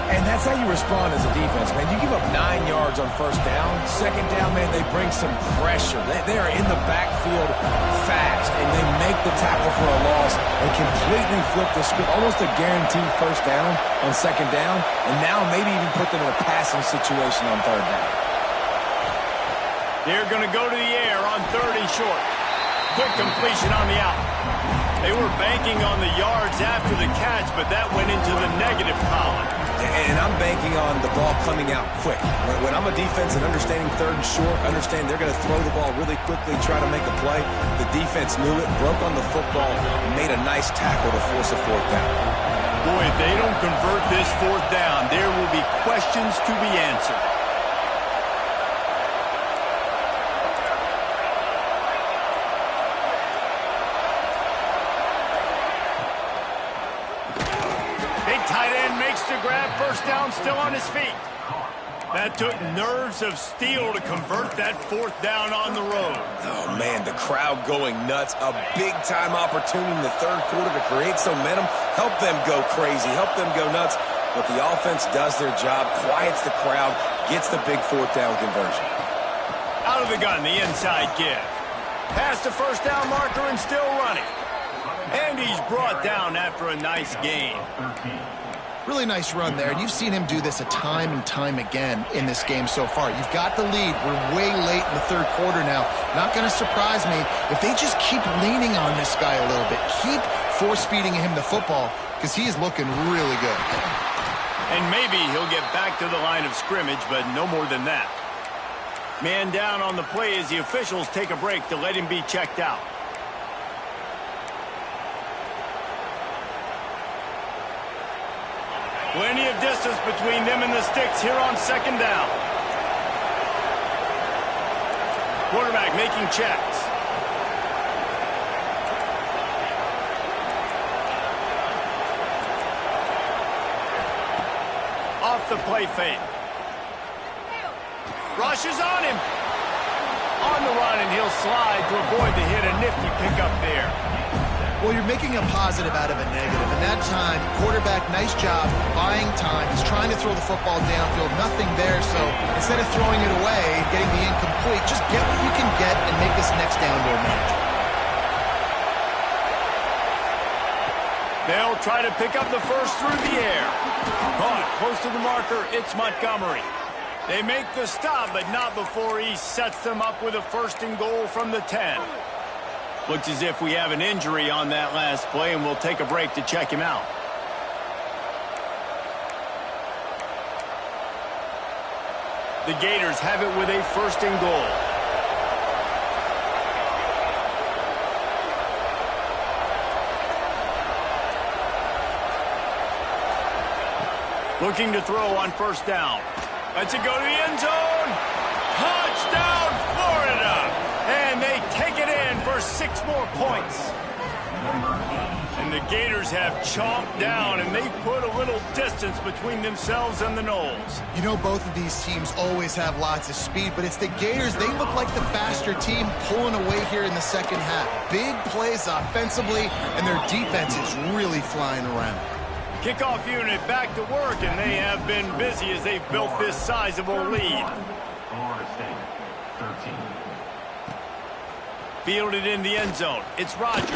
And that's how you respond as a defense, man. You give up 9 yards on first down. Second down, man, they bring some pressure. They are in the backfield fast, and they make the tackle for a loss and completely flip the script. Almost a guaranteed first down on second down, and now maybe even put them in a passing situation on third down. They're going to go to the air on 3rd and short. Quick completion on the out. They were banking on the yards after the catch, but that went into the negative column. And I'm banking on the ball coming out quick. When I'm a defense and understanding 3rd and short, understand they're going to throw the ball really quickly, try to make a play. The defense knew it, broke on the football, made a nice tackle to force a 4th down. Boy, if they don't convert this 4th down, there will be questions to be answered. To grab, first down, still on his feet. That took nerves of steel to convert that 4th down on the road. Oh, man, the crowd going nuts. A big-time opportunity in the 3rd quarter to create some momentum, help them go crazy, help them go nuts. But the offense does their job, quiets the crowd, gets the big 4th down conversion. Out of the gun, the inside give. Past the first down marker and still running. And he's brought down after a nice gain. Really nice run there, and you've seen him do this a time and time again in this game so far. You've got the lead. We're way late in the 3rd quarter now. Not going to surprise me if they just keep leaning on this guy a little bit. Keep force-feeding him the football because he is looking really good. And maybe he'll get back to the line of scrimmage, but no more than that. Man down on the play as the officials take a break to let him be checked out. Plenty of distance between them and the sticks here on 2nd down. Quarterback making checks. Off the play fake. Rushes on him. On the run, and he'll slide to avoid the hit. A nifty pickup there. Well, you're making a positive out of a negative. And that time, quarterback, nice job, buying time. He's trying to throw the football downfield. Nothing there, so instead of throwing it away and getting the incomplete, just get what you can get and make this next down more manageable. They'll try to pick up the first through the air. Caught close to the marker, it's Montgomery. They make the stop, but not before he sets them up with a first and goal from the 10. Looks as if we have an injury on that last play, and we'll take a break to check him out. The Gators have it with a first and goal. Looking to throw on first down. Lets it go to the end zone. Touchdown, Florida! And they take it in for 6 more points. And the Gators have chomped down, and they put a little distance between themselves and the Noles. You know, both of these teams always have lots of speed, but it's the Gators. They look like the faster team pulling away here in the second half. Big plays offensively, and their defense is really flying around. Kickoff unit back to work, and they have been busy as they've built this sizable lead. Fielded in the end zone. It's Rodgers.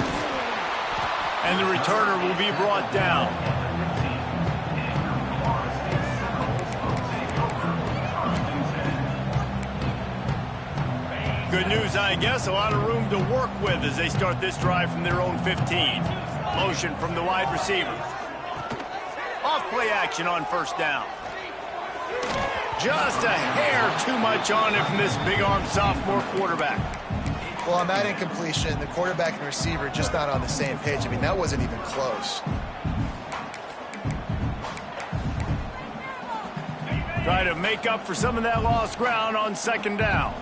And the returner will be brought down. Good news, I guess. A lot of room to work with as they start this drive from their own 15. Motion from the wide receiver. Off-play action on first down. Just a hair too much on it from this big-armed sophomore quarterback. Well, on that incompletion, the quarterback and receiver just not on the same page. I mean, that wasn't even close. Try to make up for some of that lost ground on second down.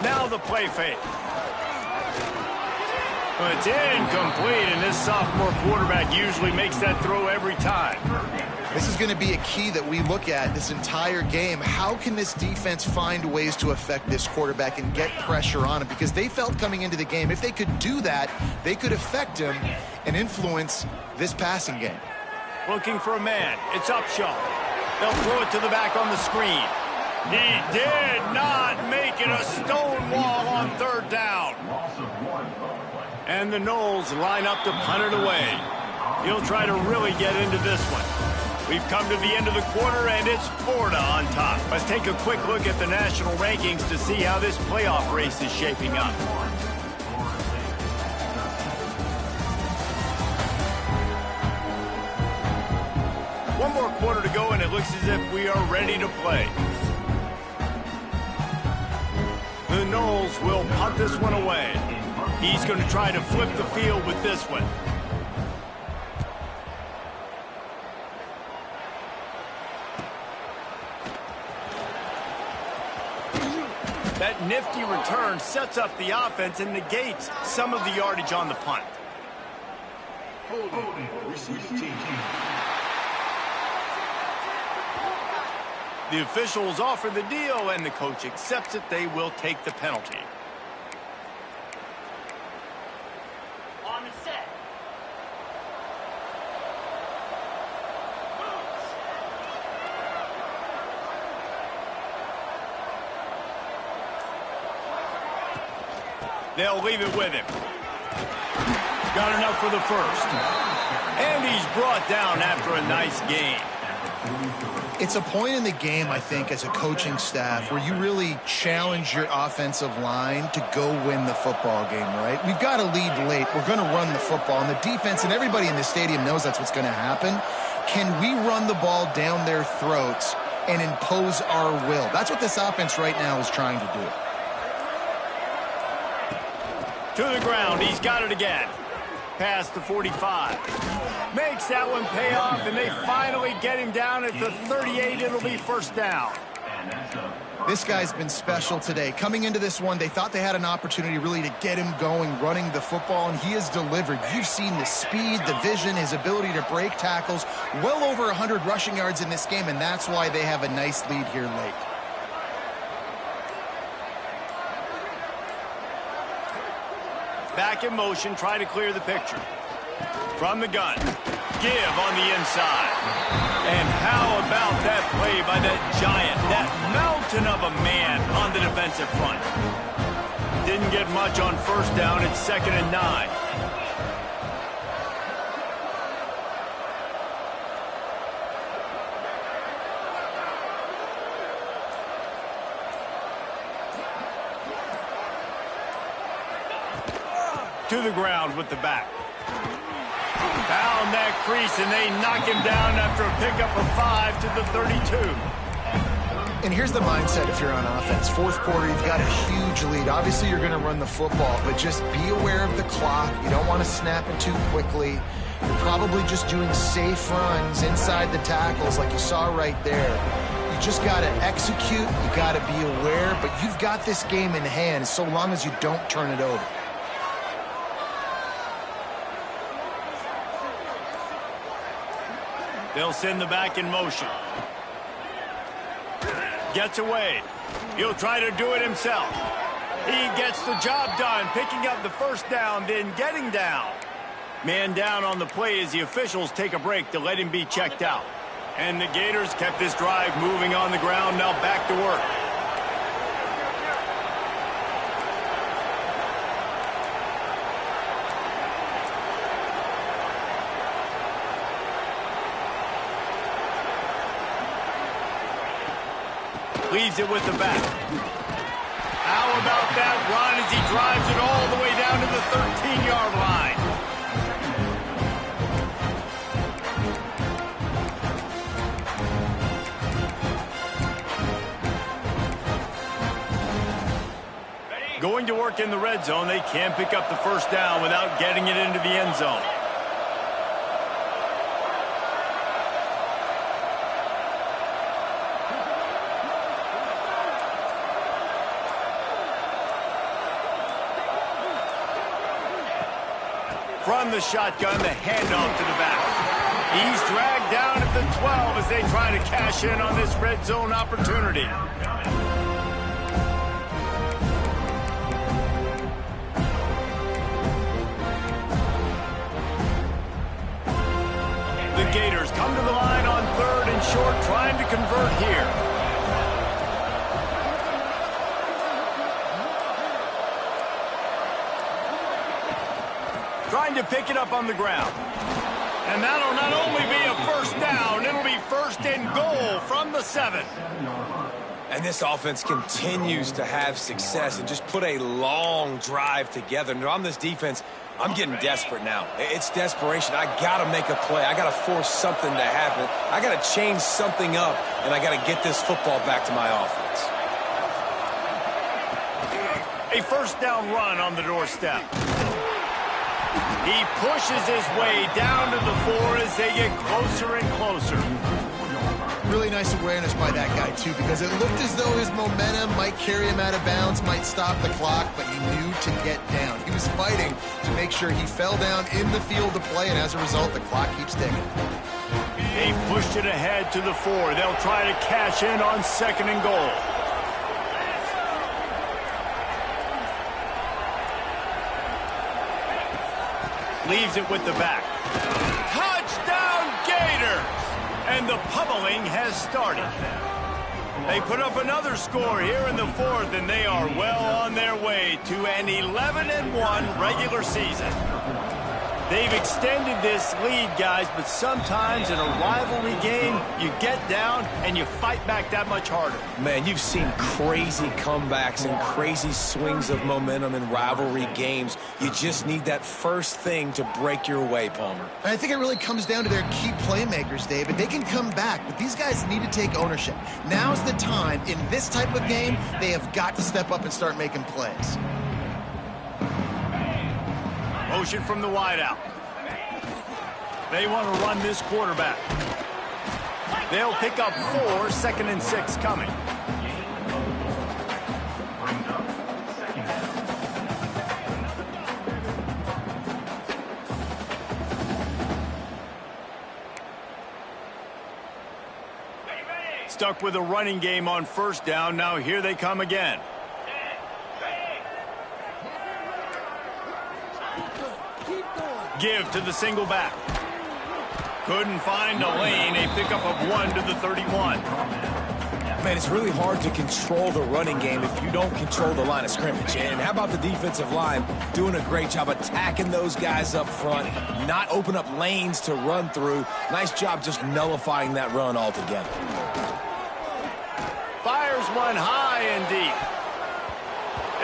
Now the play fake. But it's incomplete, and this sophomore quarterback usually makes that throw every time. This is going to be a key that we look at this entire game. How can this defense find ways to affect this quarterback and get pressure on him? Because they felt coming into the game, if they could do that, they could affect him and influence this passing game. Looking for a man. It's Upshaw. They'll throw it to the back on the screen. He did not make it a stone wall on third down. And the Noles line up to punt it away. He'll try to really get into this one. We've come to the end of the quarter, and it's Florida on top. Let's take a quick look at the national rankings to see how this playoff race is shaping up. One more quarter to go, and it looks as if we are ready to play. The Noles will punt this one away. He's going to try to flip the field with this one. That nifty return sets up the offense and negates some of the yardage on the punt. The officials offer the deal, and the coach accepts it. They will take the penalty. On the set. They'll leave it with him. Got enough for the first. And he's brought down after a nice gain. It's a point in the game, I think, as a coaching staff where you really challenge your offensive line to go win the football game, right? We've got to lead late. We're going to run the football. And the defense and everybody in the stadium knows that's what's going to happen. Can we run the ball down their throats and impose our will? That's what this offense right now is trying to do. To the ground. He's got it again. Past the 45. Makes that one pay off, and they finally get him down at the 38. It'll be first down. This guy's been special today. Coming into this one, they thought they had an opportunity really to get him going, running the football, and he has delivered. You've seen the speed, the vision, his ability to break tackles. Well over 100 rushing yards in this game, and that's why they have a nice lead here late. Back in motion, try to clear the picture. From the gun. Give on the inside. And how about that play by that giant, that mountain of a man on the defensive front? didn't get much on first down. It's 2nd and 9. To the ground with the back. Found that crease, and they knock him down after a pickup of 5 to the 32. And here's the mindset if you're on offense. Fourth quarter, you've got a huge lead. Obviously, you're going to run the football, but just be aware of the clock. You don't want to snap it too quickly. You're probably just doing safe runs inside the tackles like you saw right there. You just got to execute. You got to be aware, but you've got this game in hand so long as you don't turn it over. They'll send the back in motion. Gets away. He'll try to do it himself. He gets the job done, picking up the first down, then getting down. Man down on the play as the officials take a break to let him be checked out. And the Gators kept this drive moving on the ground, now back to work. Leaves it with the back. How about that run as he drives it all the way down to the 13-yard line? Going to work in the red zone, they can't pick up the first down without getting it into the end zone. From the shotgun, the handoff to the back. He's dragged down at the 12 as they try to cash in on this red zone opportunity. The Gators come to the line on 3rd and short, trying to convert here. Trying to pick it up on the ground. And that'll not only be a first down, it'll be 1st and goal from the 7. And this offense continues to have success and just put a long drive together. And on this defense, I'm getting desperate now. It's desperation. I got to make a play. I got to force something to happen. I got to change something up, and I got to get this football back to my offense. A first down run on the doorstep. He pushes his way down to the 4 as they get closer and closer. Really nice awareness by that guy, too, because it looked as though his momentum might carry him out of bounds, might stop the clock, but he knew to get down. He was fighting to make sure he fell down in the field to play, and as a result, the clock keeps ticking. They pushed it ahead to the 4. They'll try to cash in on 2nd and goal. Leaves it with the back. Touchdown, Gators! And the pummeling has started. They put up another score here in the 4th, and they are well on their way to an 11-1 regular season. They've extended this lead, guys, but sometimes in a rivalry game, you get down and you fight back that much harder. Man, you've seen crazy comebacks and crazy swings of momentum in rivalry games. You just need that first thing to break your way, Palmer. And I think it really comes down to their key playmakers, David. They can come back, but these guys need to take ownership. Now's the time. In this type of game, they have got to step up and start making plays. Motion from the wideout. They want to run this quarterback. They'll pick up 4, 2nd and 6 coming. Stuck with a running game on first down. Now here they come again. Give to the single back. Couldn't find a lane. A pickup of 1 to the 31. Man, it's really hard to control the running game if you don't control the line of scrimmage. And how about the defensive line doing a great job attacking those guys up front, not open up lanes to run through. Nice job just nullifying that run altogether. Fires one high and deep.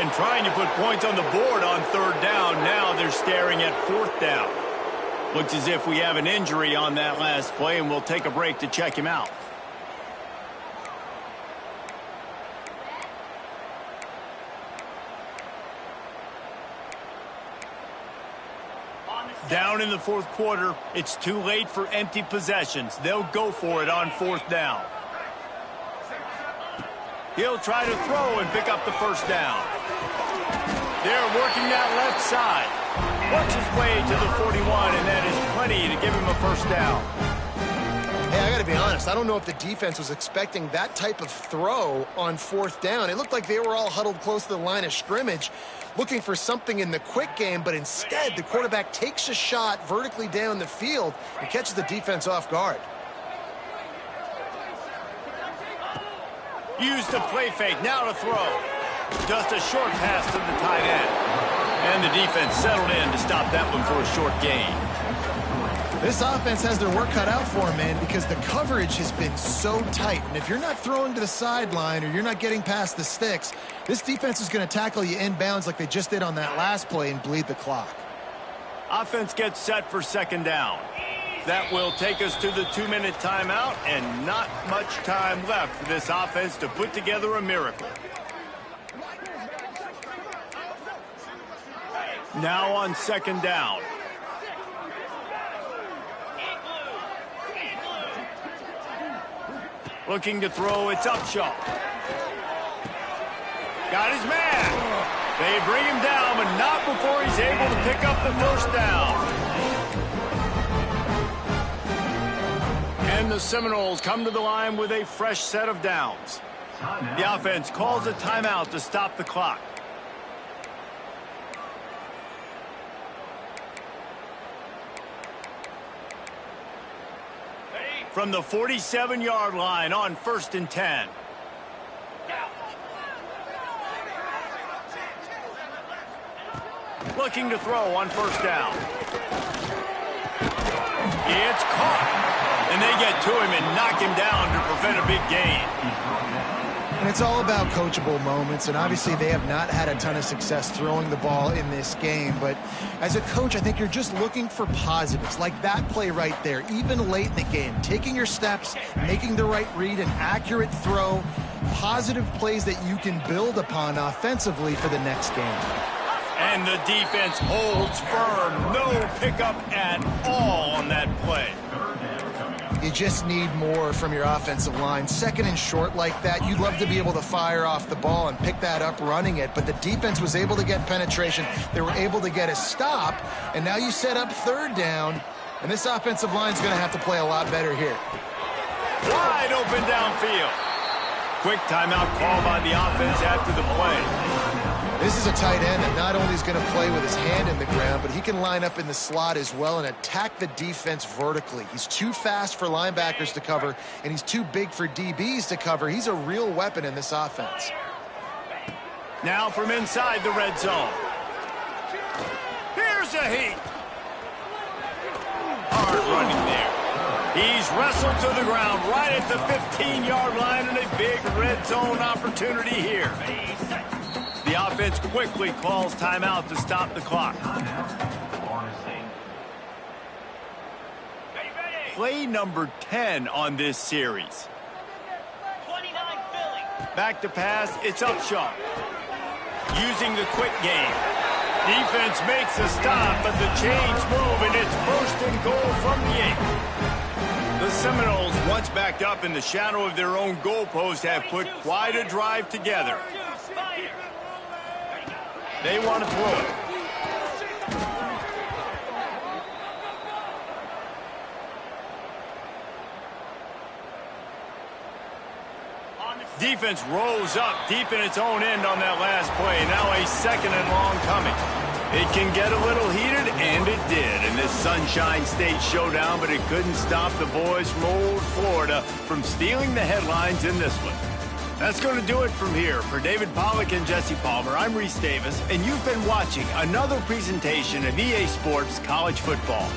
And trying to put points on the board on third down. Now they're staring at fourth down. Looks as if we have an injury on that last play, and we'll take a break to check him out. Down in the fourth quarter, it's too late for empty possessions. They'll go for it on fourth down. He'll try to throw and pick up the first down. They're working that left side. Works his way to the 41, and that is plenty to give him a first down. Hey, I got to be honest. I don't know if the defense was expecting that type of throw on fourth down. It looked like they were all huddled close to the line of scrimmage, looking for something in the quick game, but instead the quarterback takes a shot vertically down the field and catches the defense off guard. Used to play fake, now to throw. Just a short pass to the tight end. And the defense settled in to stop that one for a short gain. This offense has their work cut out for them, man, because the coverage has been so tight. And if you're not throwing to the sideline or you're not getting past the sticks, this defense is going to tackle you inbounds like they just did on that last play and bleed the clock. Offense gets set for second down. That will take us to the 2-minute timeout, and not much time left for this offense to put together a miracle. Now on second down. Looking to throw, it's Upshaw. Got his man. They bring him down, but not before he's able to pick up the first down. And the Seminoles come to the line with a fresh set of downs. The offense calls a timeout to stop the clock. From the 47-yard line on 1st and 10. Looking to throw on first down. It's caught. And they get to him and knock him down to prevent a big gain. And it's all about coachable moments, and obviously they have not had a ton of success throwing the ball in this game. But as a coach, I think you're just looking for positives, like that play right there, even late in the game. Taking your steps, making the right read, an accurate throw, positive plays that you can build upon offensively for the next game. And the defense holds firm. No pickup at all on that play. You just need more from your offensive line. Second and short like that, you'd love to be able to fire off the ball and pick that up running it, but the defense was able to get penetration. They were able to get a stop, and now you set up third down, and this offensive line's going to have to play a lot better here. Wide open downfield. Quick timeout call by the offense after the play. This is a tight end that not only is going to play with his hand in the ground, but he can line up in the slot as well and attack the defense vertically. He's too fast for linebackers to cover, and he's too big for DBs to cover. He's a real weapon in this offense. Now from inside the red zone. Here's a heat. Hard running there. He's wrestled to the ground right at the 15-yard line, and a big red zone opportunity here. The offense quickly calls timeout to stop the clock. Play number 10 on this series. 29 Philly. Back to pass, it's Upshaw. Using the quick game. Defense makes a stop, but the chains move, and it's first and goal from the 8. The Seminoles, once backed up in the shadow of their own goalpost, have put quite a drive together. They want to throw it. Defense rolls up deep in its own end on that last play. Now a second and long coming. It can get a little heated, and it did in this Sunshine State showdown, but it couldn't stop the boys from old Florida from stealing the headlines in this one. That's going to do it from here. For David Pollack and Jesse Palmer, I'm Reese Davis, and you've been watching another presentation of EA Sports College Football.